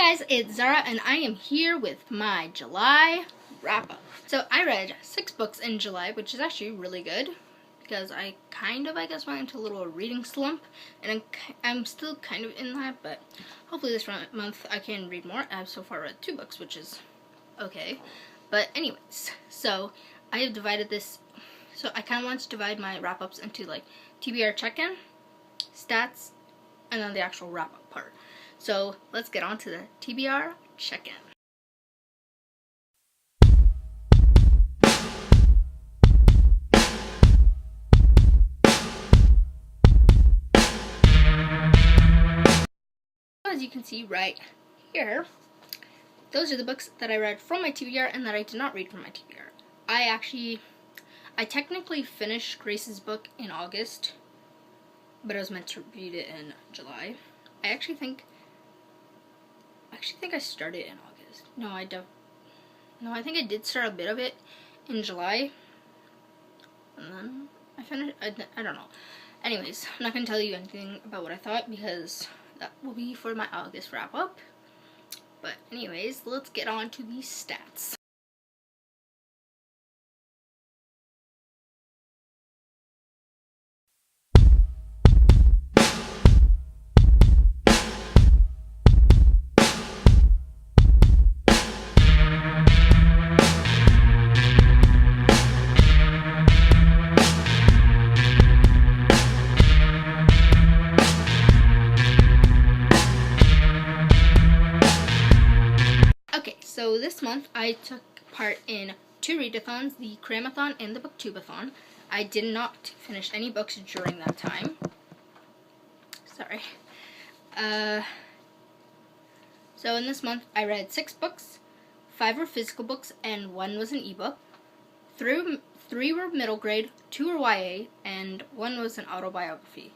guys, it's Zara and I am here with my July wrap-up. So I read 6 books in July, which is actually really good because I guess, went into a little reading slump, and I'm still kind of in that, but hopefully this month I can read more. I've so far read 2 books, which is okay. But anyways, so I have divided this, so I kind of want to divide my wrap-ups into like TBR check-in, stats, and then the actual wrap-up part. So let's get on to the TBR check-in. As you can see right here, those are the books that I read from my TBR and that I did not read from my TBR. I technically finished Grace's book in August, but I was meant to read it in July. I actually think I started in August. No, I think I did start a bit of it in July, and then I finished. I don't know. Anyways, I'm not gonna tell you anything about what I thought because that will be for my August wrap up. But anyways, let's get on to the stats. Okay, so this month I took part in 2 readathons, the Cramathon and the Booktubeathon. I did not finish any books during that time. Sorry. So in this month I read 6 books, 5 were physical books and 1 was an ebook. 3 were middle grade, 2 were YA, and 1 was an autobiography.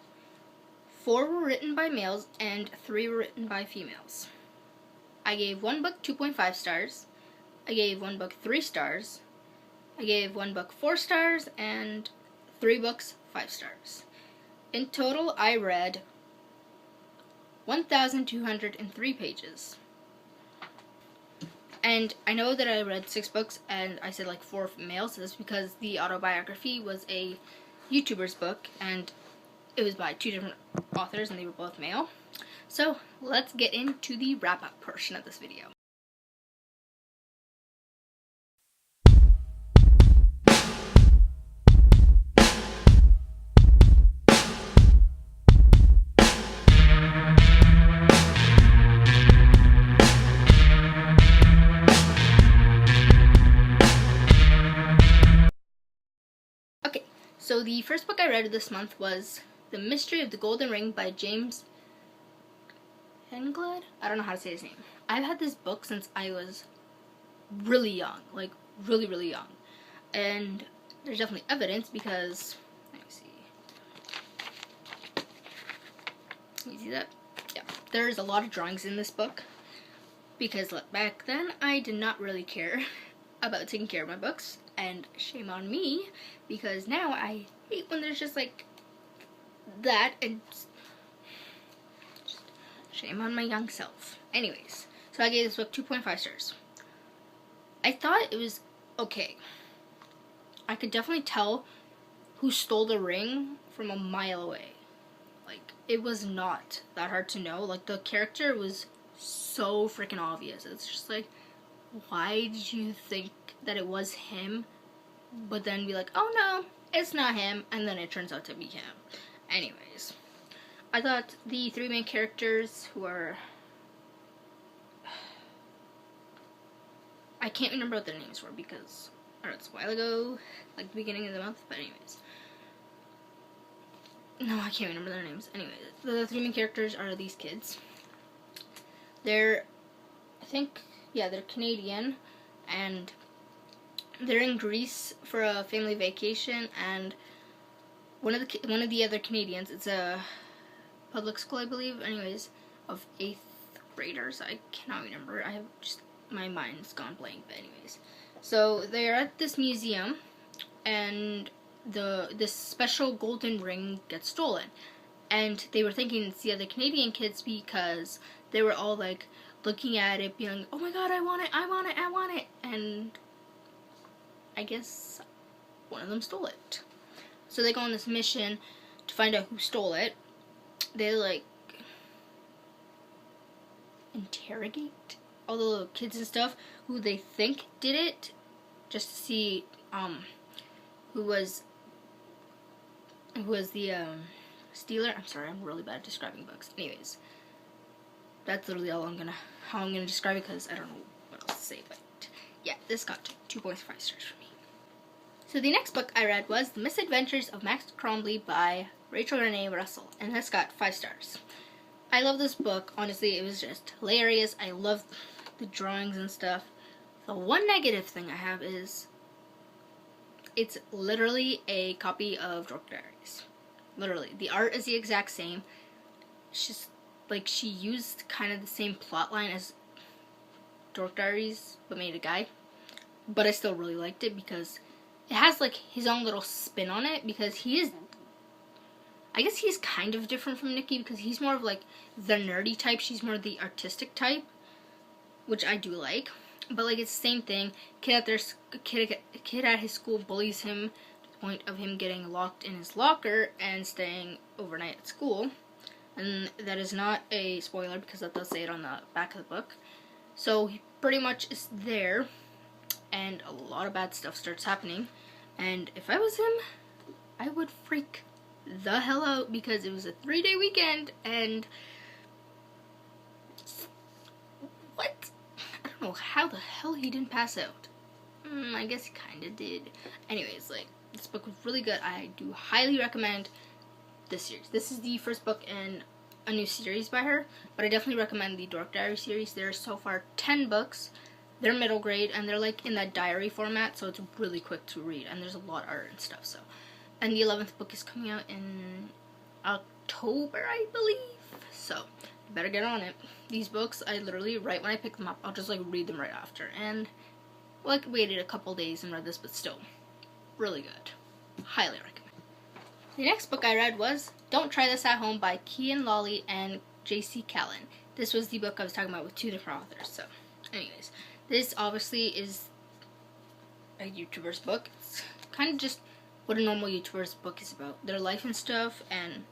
4 were written by males and 3 were written by females. I gave 1 book 2.5 stars, I gave 1 book 3 stars, I gave 1 book 4 stars, and 3 books 5 stars. In total, I read 1,203 pages. And I know that I read 6 books and I said like 4 males. That's because the autobiography was a YouTuber's book and it was by 2 different authors and they were both male. So let's get into the wrap-up portion of this video. Okay, so the first book I read this month was The Mystery of the Golden Ring by James Hengled? I don't know how to say his name. I've had this book since I was really young, like really, really young. And there's definitely evidence because, let me see. Can you see that? Yeah. There's a lot of drawings in this book because back then I did not really care about taking care of my books, and shame on me because now I hate when there's just like that, and shame on my young self. Anyways, so I gave this book 2.5 stars. I thought it was okay. I could definitely tell who stole the ring from a mile away. Like, it was not that hard to know. Like, the character was so freaking obvious. It's just like, why did you think that it was him, but then be like, oh no, it's not him, and then it turns out to be him. Anyways, I thought the 3 main characters who are, I can't remember what their names were because I read this a while ago, like the beginning of the month, but anyways. No, I can't remember their names. Anyways, the 3 main characters are these kids. They're, they're Canadian, and they're in Greece for a family vacation, and one of the other Canadians, it's a public school, I believe, anyways, of 8th graders. I cannot remember. My mind's gone blank, but anyways. So they're at this museum, and this special golden ring gets stolen. And they were thinking it's the other Canadian kids because they were all like, looking at it, being like, oh my god, I want it, I want it, I want it. And I guess one of them stole it. So they go on this mission to find out who stole it. They like interrogate all the little kids and stuff who they think did it, just to see who was the stealer. I'm sorry, I'm really bad at describing books. Anyways, that's literally how I'm gonna describe it, because I don't know what else to say. But yeah, this got 2.5 stars for me. So the next book I read was The Misadventures of Max by Rachel Renee Russell, and this got 5 stars. I love this book. Honestly, it was just hilarious. I love the drawings and stuff. The one negative thing I have is it's literally a copy of Dork Diaries. Literally. The art is the exact same. It's just like she used kind of the same plot line as Dork Diaries, but made a guy. But I still really liked it because it has like his own little spin on it, because I guess he's kind of different from Nikki, because he's more of like the nerdy type. She's more the artistic type, which I do like. But like it's the same thing. Kid at his school bullies him to the point of him getting locked in his locker and staying overnight at school. And that is not a spoiler, because that does say it on the back of the book. So he pretty much is there, and a lot of bad stuff starts happening. And if I was him, I would freak the hell out, because it was a 3-day weekend, and what? I don't know how the hell he didn't pass out. I guess he kinda did. Anyways, like, this book was really good. I do highly recommend this series. This is the first book in a new series by her, but I definitely recommend the Dork Diary series. There's so far 10 books. They're middle grade, and they're like in that diary format, so it's really quick to read, and there's a lot of art and stuff. So, and the 11th book is coming out in October, I believe. So you better get on it. These books, I literally, right when I pick them up, I'll just like read them right after. And well, I waited a couple days and read this, but still, really good. Highly recommend. The next book I read was Don't Try This at Home by Kian Lawley and J.C. Callan. This was the book I was talking about with 2 different authors. So, anyways, this obviously is a YouTuber's book. It's kind of just what a normal YouTuber's book is about. Their life and stuff, and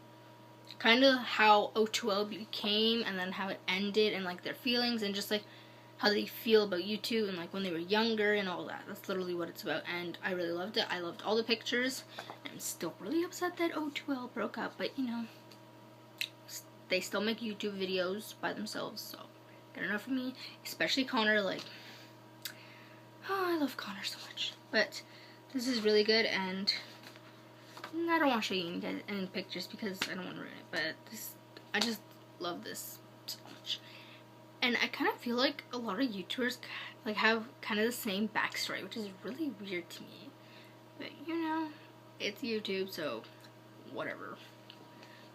kind of how O2L became, and then how it ended, and like their feelings, and just like how they feel about YouTube, and like when they were younger and all that. That's literally what it's about, and I really loved it. I loved all the pictures. I'm still really upset that O2L broke up, but you know, they still make YouTube videos by themselves, so good enough for me. Especially Connor, like, oh, I love Connor so much. But this is really good, and I don't want to show you any pictures because I don't want to ruin it, but I just love this so much. And I kind of feel like a lot of YouTubers like have kind of the same backstory, which is really weird to me. But you know, it's YouTube, so whatever.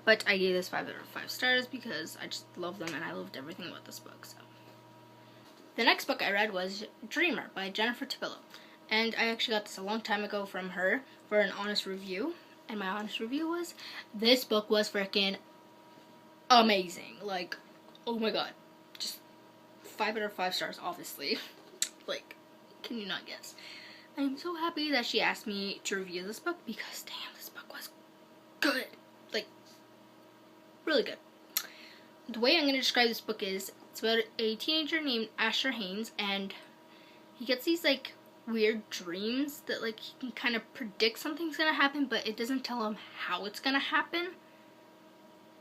But I gave this 5 out of 5 stars because I just love them, and I loved everything about this book. So the next book I read was Dreamer by Jennifer Topillo, and I actually got this a long time ago from her for an honest review. And my honest review was, this book was freaking amazing. Like, oh my god. Just 5 out of 5 stars, obviously. Like, can you not guess? I'm so happy that she asked me to review this book, because damn, this book was good. Like, really good. The way I'm going to describe this book is, it's about a teenager named Asher Haynes, and he gets these, like, weird dreams that, like, he can kind of predict something's gonna happen, but it doesn't tell him how it's gonna happen.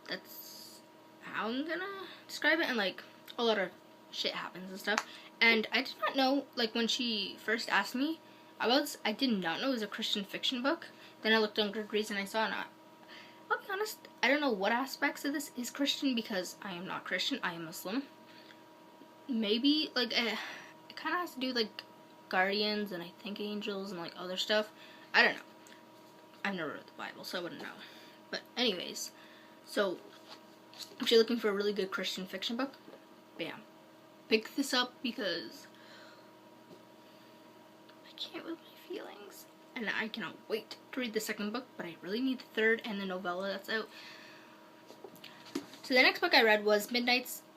That's how I'm gonna describe it. And like, a lot of shit happens and stuff, and I did not know, like, when she first asked me about this, I did not know it was a Christian fiction book. Then I looked on Goodreads and I saw it, and I'll be honest, I don't know what aspects of this is Christian, because I am not Christian, I am Muslim. Maybe, like, it kind of has to do with, like, guardians and I think angels and like other stuff. I don't know. I've never read the Bible, so I wouldn't know. But anyways, so if you're looking for a really good Christian fiction book, bam, pick this up, because I can't with my feelings, and I cannot wait to read the second book, but I really need the third and the novella that's out. So the next book I read was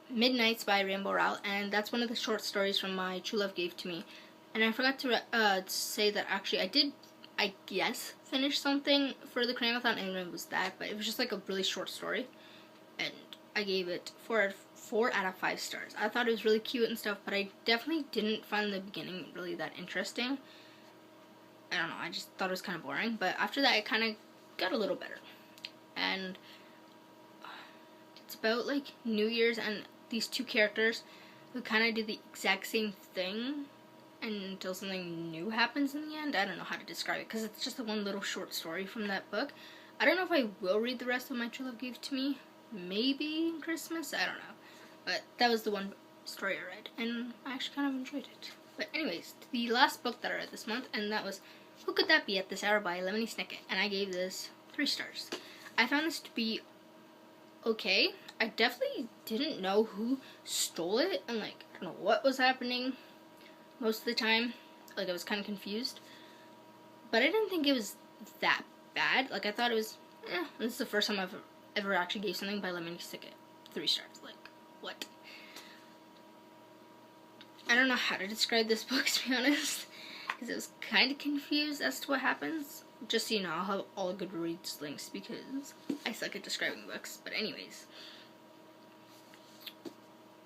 Midnights by Rainbow Rowell, and that's one of the short stories from my true love gave to me. And I forgot to say that actually I did, I guess, finish something for the Craymathon, and it was that, but it was just like a really short story, and I gave it 4 out of 5 stars. I thought it was really cute and stuff, but I definitely didn't find the beginning really that interesting. I don't know, I just thought it was kind of boring, but after that it kind of got a little better. And it's about like New Year's and these two characters who kind of do the exact same thing until something new happens in the end. I don't know how to describe it because it's just the one little short story from that book. I don't know if I will read the rest of My True Love Gave to Me. Maybe Christmas, I don't know. But that was the one story I read, and I actually kind of enjoyed it. But anyways, the last book that I read this month, and that was Who Could That Be at This Hour by Lemony Snicket, and I gave this 3 stars. I found this to be okay. I definitely didn't know who stole it, and like, I don't know what was happening most of the time. Like, I was kind of confused. But I didn't think it was that bad. Like, I thought it was, this is the first time I've ever actually gave something by Lemony Snicket 3 stars. Like, what? I don't know how to describe this book, to be honest, because I was kind of confused as to what happens. Just so you know, I'll have all Goodreads links because I suck at describing books. But anyways,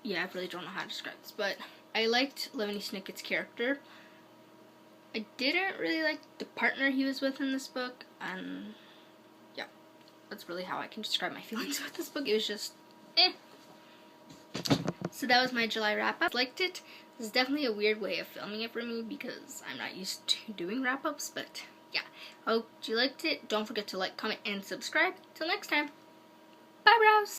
yeah, I really don't know how to describe this, but I liked Lemony Snicket's character. I didn't really like the partner he was with in this book, and yeah, that's really how I can describe my feelings about this book. It was just, So that was my July wrap-up. I liked it. This is definitely a weird way of filming it for me because I'm not used to doing wrap-ups, but yeah. I hope you liked it. Don't forget to like, comment, and subscribe. Till next time. Bye, bros!